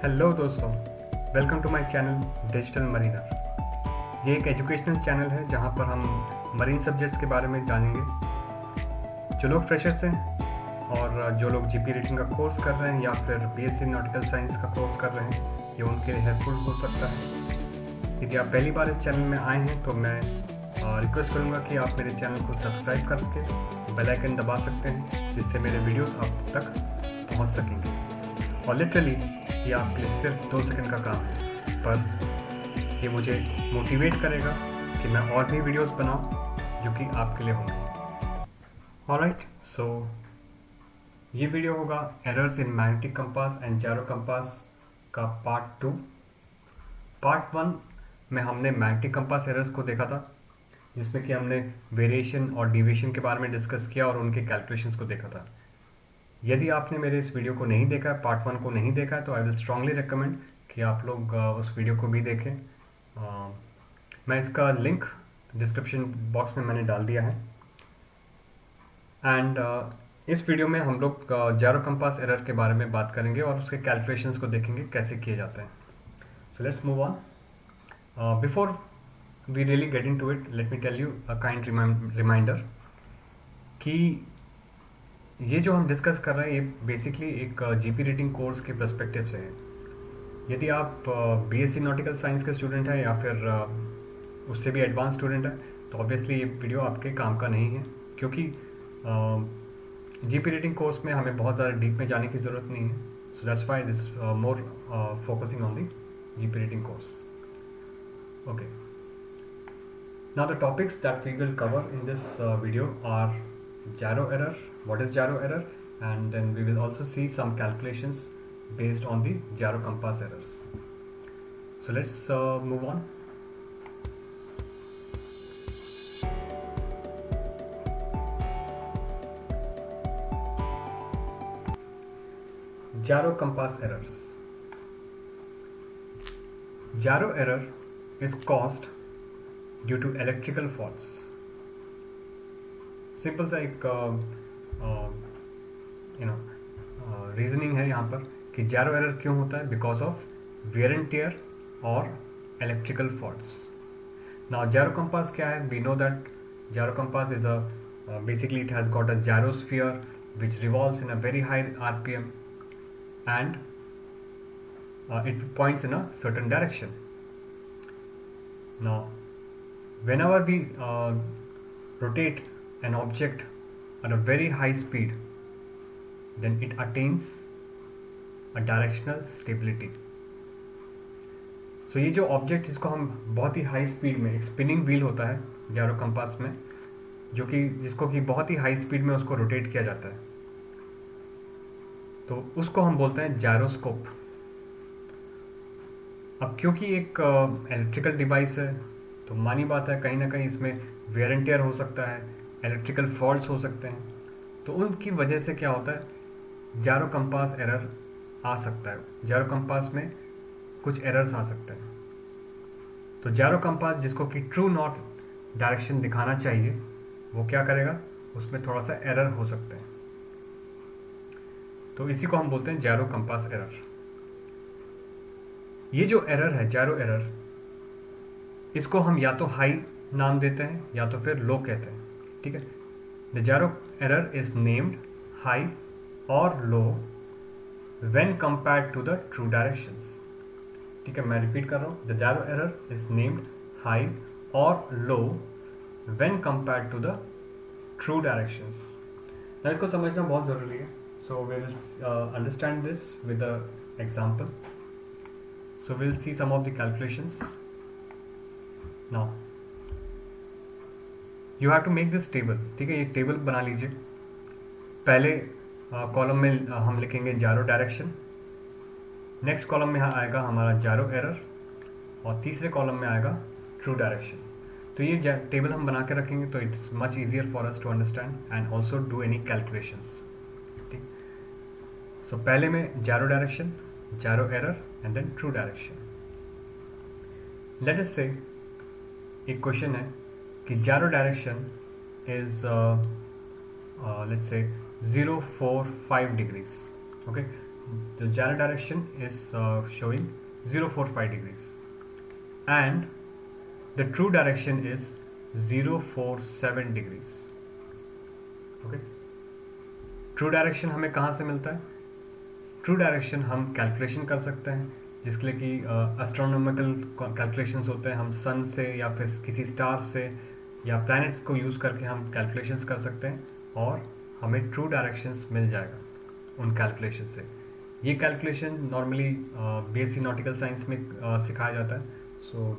Hello दोस्तों, welcome to my channel digital mariner. ये एक एजुकेशनल चैनल है जहां पर हम मरीन सब्जेक्ट्स के बारे में जानेंगे। जो लोग फ्रेशर्स हैं और जो लोग जीपी रेटिंग का कोर्स कर रहे हैं या फिर बीएससी नॉटिकल साइंस का कोर्स कर रहे हैं, ये उनके लिए हेल्पफुल हो सकता है। यदि आप पहली बार इस चैनल में आए हैं तो मैं रिक्वेस्ट करूँगा कि आप मेरे चैनल को सब्सक्राइब करके बेल आइकन दबा सकते हैं, जिससे मेरे वीडियोस आप तक पहुंच सकेंगे। और लिटरली ये आपके लिए सिर्फ 2 सेकंड का काम है, पर ये मुझे मोटिवेट करेगा कि मैं और भी वीडियोस बनाऊं जो कि आपके लिए होंगे। ऑलराइट, सो ये वीडियो होगा errors in magnetic compass and gyro compass का पार्ट 2। पार्ट 1 में हमने मैग्नेटिक कंपास एरर्स को देखा था, जिसमें कि हमने वेरिएशन और डिविएशन के बारे में डिस्कस किया और उनके कैलकुलेशंस को देखा था। यदि आपने मेरे इस वीडियो को नहीं देखा है, पार्ट 1 को नहीं देखा है, तो आई विल स्ट्रांगली रिकमेंड कि आप लोग उस वीडियो को भी देखें। मैं इसका लिंक डिस्क्रिप्शन बॉक्स में मैंने डाल दिया है। एंड इस वीडियो में हम लोग जायरो कंपास एरर के बारे में बात करेंगे और उसके कैलकुलेशंस को देखेंगे कैसे किए जाते हैं। So let's move on. Before we really get into it, let me tell you a kind reminder कि ये जो हम डिस्कस कर रहे हैं ये बेसिकली एक जीपी रेटिंग कोर्स के पर्सपेक्टिव से है। यदि आप बीएससी नॉटिकल साइंस के स्टूडेंट हैं या फिर उससे भी एडवांस स्टूडेंट हैं, तो ऑब्वियसली ये वीडियो आपके काम का नहीं है, क्योंकि जीपी रेटिंग कोर्स में हमें बहुत ज़्यादा डीप में जाने की ज़रूरत नहीं है। So that's why this more focusing on the GP rating course. Okay, now the topics that we will cover in this video are gyro error, what is gyro error, and then we will also see some calculations based on the gyro compass errors. So let's move on. Gyro compass errors. Gyro error is caused due to electrical faults. Simple सा एक reasoning है यहाँ पर कि जायरो error क्यों होता है, because of wear and tear और electrical faults. Now gyro compass क्या है? We know that gyro compass is a basically it has got a gyrosphere which revolves in a very high RPM and it points in a certain direction. Now whenever we rotate an object at a very high speed, then it attains a directional stability. So ये जो object जिसको हम बहुत ही high speed में, एक spinning wheel होता है जायरो compass में, जो कि जिसको कि बहुत ही हाई स्पीड में उसको रोटेट किया जाता है, तो उसको हम बोलते हैं जायरोस्कोप। अब क्योंकि एक इलेक्ट्रिकल डिवाइस है, तो मानी बात है कहीं ना कहीं इसमें वेयर एंड टेयर हो सकता है, इलेक्ट्रिकल फॉल्ट्स हो सकते हैं, तो उनकी वजह से क्या होता है, जायरो कंपास एरर आ सकता है। जायरो कंपास में कुछ एरर्स आ सकते हैं। तो जायरो कंपास जिसको कि ट्रू नॉर्थ डायरेक्शन दिखाना चाहिए, वो क्या करेगा, उसमें थोड़ा सा एरर हो सकते हैं। तो इसी को हम बोलते हैं जायरो कंपास एरर। ये जो एरर है जायरो एरर, इसको हम या तो हाई नाम देते हैं या तो फिर लो कहते हैं। ठीक है, the gyro error is named high और low when compared to the true directions. ठीक है, मैं रिपीट कर रहा हूँ, the gyro error is named high और low when compared to the true directions. ना इसको समझना बहुत ज़रूरी है। So we will understand this with a example. So we'll see some of the calculations. Now you have to make this table. ठीक है, ये टेबल बना लीजिए। पहले कॉलम में हम लिखेंगे जायरो डायरेक्शन, नेक्स्ट कॉलम में आएगा हमारा जायरो एरर, और तीसरे कॉलम में आएगा ट्रू डायरेक्शन। तो ये टेबल हम बना के रखेंगे तो it's much easier for us to understand and also do any calculations. ठीक, सो पहले में gyro direction, gyro error, and then true direction. Let us say एक क्वेश्चन है कि gyro direction is let's say 045 degrees. Okay, the gyro direction is showing 045 degrees and the true direction is 047 degrees. okay, true direction हमें कहाँ से मिलता है? True direction हम calculation कर सकते हैं, जिसके लिए कि एस्ट्रोनॉमिकल कैलकुलेशंस होते हैं. हम सन से या फिर किसी स्टार से या प्लैनेट्स को यूज़ करके हम कैलकुलेशंस कर सकते हैं और हमें ट्रू डायरेक्शंस मिल जाएगा उन कैलकुलेशन से. ये calculation normally BSc nautical science में सिखाया जाता है. सो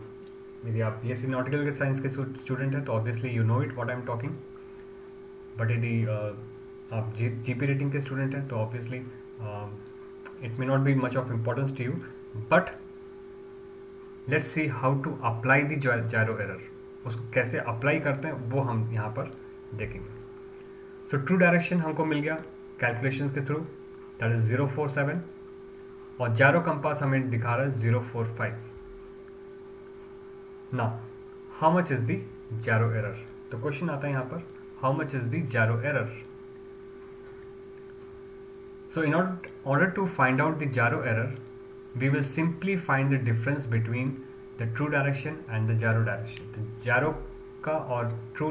यदि आप बीएससी नॉटिकल के साइंस के स्टूडेंट हैं तो obviously you know it what I am talking. But यदि आप जीपी रेटिंग के स्टूडेंट हैं तो obviously it may not be much of importance to you, but let's see how to apply the gyro error. उसको कैसे apply करते हैं वो हम यहाँ पर देखेंगे. सो ट्रू डायरेक्शन हमको मिल गया कैलकुलेशंस के थ्रू, दैट इज 047 और जायरो कंपास हमें दिखा रहा है 045. Now how much is the gyro error? तो क्वेश्चन आता है यहाँ पर, how much is the gyro error? So in order to find out the gyro error, we will simply find the difference between the true direction and the gyro direction. तो gyro का और true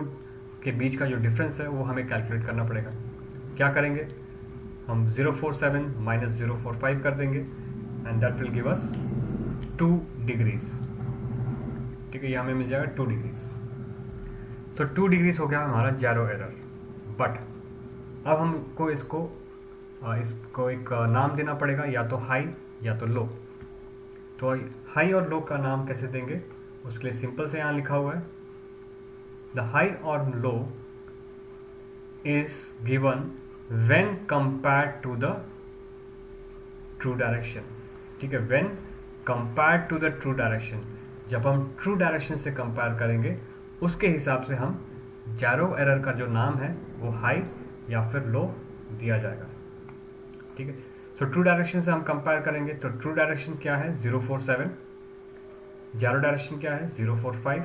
के बीच का जो difference है वो हमें calculate करना पड़ेगा. क्या करेंगे? हम 047 minus 045 कर देंगे and that will give us 2 degrees. ठीक है, ये हमें मिल जाएगा 2 degrees. So 2 degrees हो गया हमारा gyro error. But अब हमको इसको एक नाम देना पड़ेगा, या तो हाई या तो लो. तो हाई और लो का नाम कैसे देंगे? उसके लिए सिंपल से यहाँ लिखा हुआ है, द हाई और low is given when compared to the true direction. ठीक है, when compared to the true direction. जब हम ट्रू डायरेक्शन से कंपेयर करेंगे उसके हिसाब से हम जायरो एरर का जो नाम है वो हाई या फिर लो दिया जाएगा. ठीक है, सो ट्रू डायरेक्शन से हम कंपेयर करेंगे तो ट्रू डायरेक्शन क्या है? 047. जायरो डायरेक्शन क्या है? 045.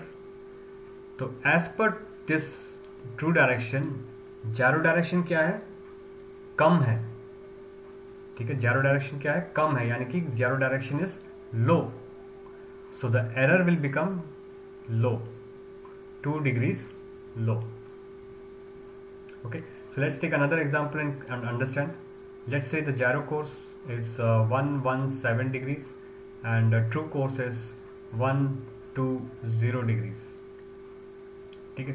तो as per this true direction, gyro direction क्या है? कम है. ठीक है, जायरो डायरेक्शन क्या है? कम है, यानी कि gyro direction is low. So the error will become low, 2 degrees low. Okay, so let's take another example and understand. Let's say the gyro course is 117 degrees and true course is 120 degrees. ठीक है,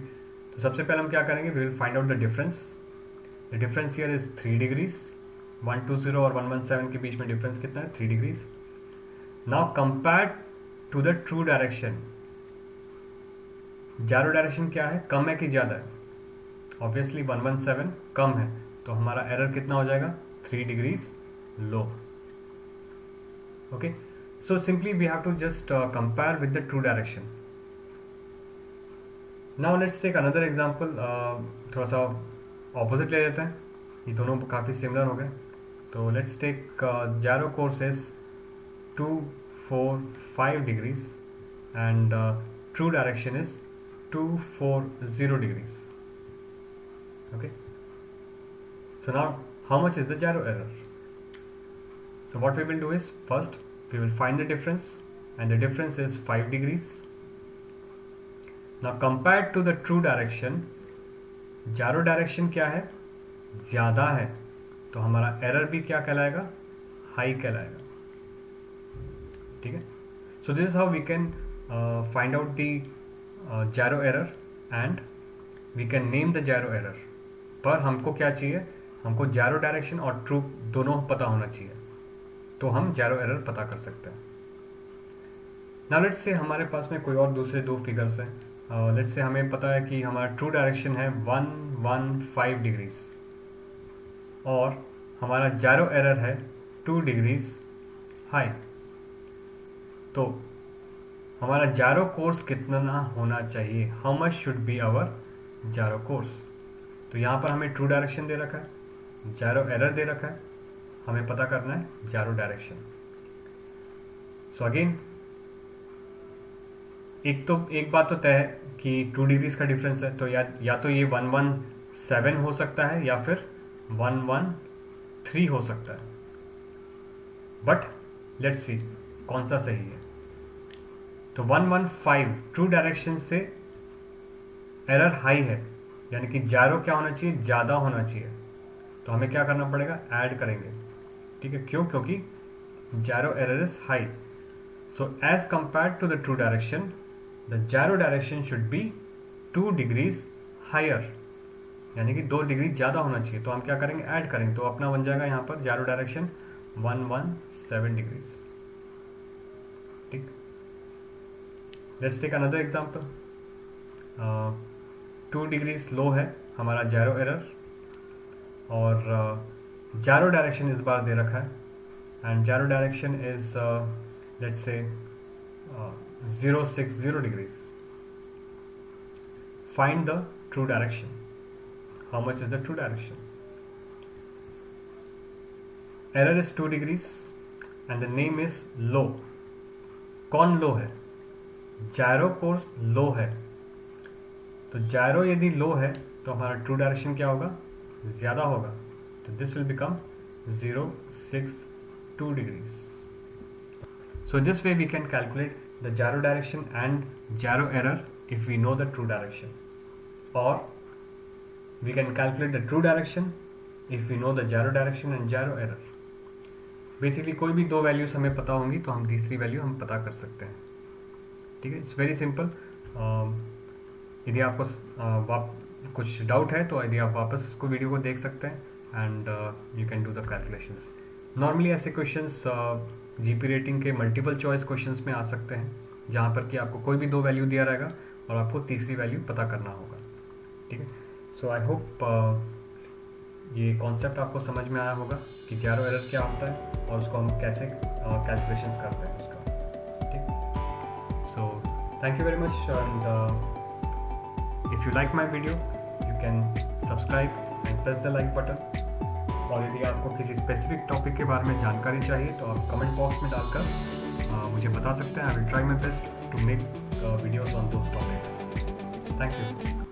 तो सबसे पहले हम क्या करेंगे? We will find out the difference. The difference here is 3 degrees. 120 और 117 के बीच में difference कितना है? 3 degrees. Now compared to the true direction. Gyro direction क्या है? कम है कि ज़्यादा है? ऑब्वियसली 117 कम है, तो हमारा एरर कितना हो जाएगा? 3 degrees low. Okay, so simply we have to just compare with the true direction. Now let's take another example. थोड़ा सा ऑपोजिट ले लेते हैं, ये दोनों काफ़ी सिमिलर हो गए. तो let's take gyro course is 245 degrees and true direction is 240 degrees. Okay, so now how much is the gyro error? So what we will do is, first we will find the difference and the difference is 5 degrees. Now compared to the true direction, gyro direction क्या है? ज़्यादा है, तो हमारा error भी क्या कहलाएगा? High कहलाएगा. ठीक है, so this is how we can find out the gyro error and we can name the gyro error. पर हमको क्या चाहिए? हमको जायरो डायरेक्शन और ट्रू दोनों पता होना चाहिए, तो हम जायरो एरर पता कर सकते हैं. नाउ लेट्स से हमारे पास में कोई और दूसरे 2 फिगर्स हैं. लेट्स से हमें पता है कि हमारा ट्रू डायरेक्शन है 115 डिग्रीज और हमारा जायरो एरर है 2 डिग्रीज हाई. तो हमारा जायरो कोर्स कितना होना चाहिए? How much should be our gyro course? तो यहाँ पर हमें ट्रू डायरेक्शन दे रखा है, जायरो एरर दे रखा है, हमें पता करना है जायरो डायरेक्शन. सो अगेन एक बात तो तय है कि 2 डिग्रीज का डिफरेंस है, तो या तो ये 117 हो सकता है या फिर 113 हो सकता है. बट लेट्स सी कौन सा सही है। तो 115 ट्रू डायरेक्शन से एरर हाई है, यानी कि जारो क्या होना चाहिए, ज़्यादा होना चाहिए। तो हमें क्या करना पड़ेगा, ऐड करेंगे। ठीक है, क्यों, क्योंकि gyro error is high. So as compared to the true direction the gyro direction should be 2 degrees higher, यानी कि 2 डिग्री ज़्यादा होना चाहिए। तो हम क्या करेंगे, ऐड करेंगे। तो अपना बन जाएगा यहाँ पर जारो डायरेक्शन 117 डिग्रीज। ठीक, let's take another example. 2 degrees low है हमारा जारो एरर, और जारो डायरेक्शन इस बार दे रखा है, एंड जारो direction is let's say 060 degrees. Find the true direction, how much is the true direction? Error is 2 degrees and the name is low. कौन लो है, जायरो कोर्स लो है। तो जायरो यदि लो है तो हमारा ट्रू डायरेक्शन क्या होगा, ज़्यादा होगा। तो this will become 062 degrees. So this way we can calculate the gyro direction and gyro error if we know the true direction, or we can calculate the true direction if we know the gyro direction and gyro error. Basically कोई भी 2 values हमें पता होंगी तो हम तीसरी value हम पता कर सकते हैं। ठीक है, इट्स वेरी सिंपल। यदि आपको कुछ डाउट है तो यदि आप वापस उसको वीडियो को देख सकते हैं, and you can do the calculations. Normally ऐसे क्वेश्चंस जीपी रेटिंग के मल्टीपल चॉइस क्वेश्चंस में आ सकते हैं, जहाँ पर कि आपको कोई भी 2 वैल्यू दिया रहेगा और आपको तीसरी वैल्यू पता करना होगा। ठीक है, सो आई होप ये कॉन्सेप्ट आपको समझ में आया होगा कि जारो एरर क्या होता है और उसको हम कैसे कैलकुलेशंस करते हैं उसका। ठीक, so thank you very much, and if you like my video you can subscribe and press the like button. और यदि आपको किसी स्पेसिफिक टॉपिक के बारे में जानकारी चाहिए तो आप कमेंट बॉक्स में डालकर मुझे बता सकते हैं। I will try my best to make videos on those topics. Thank you.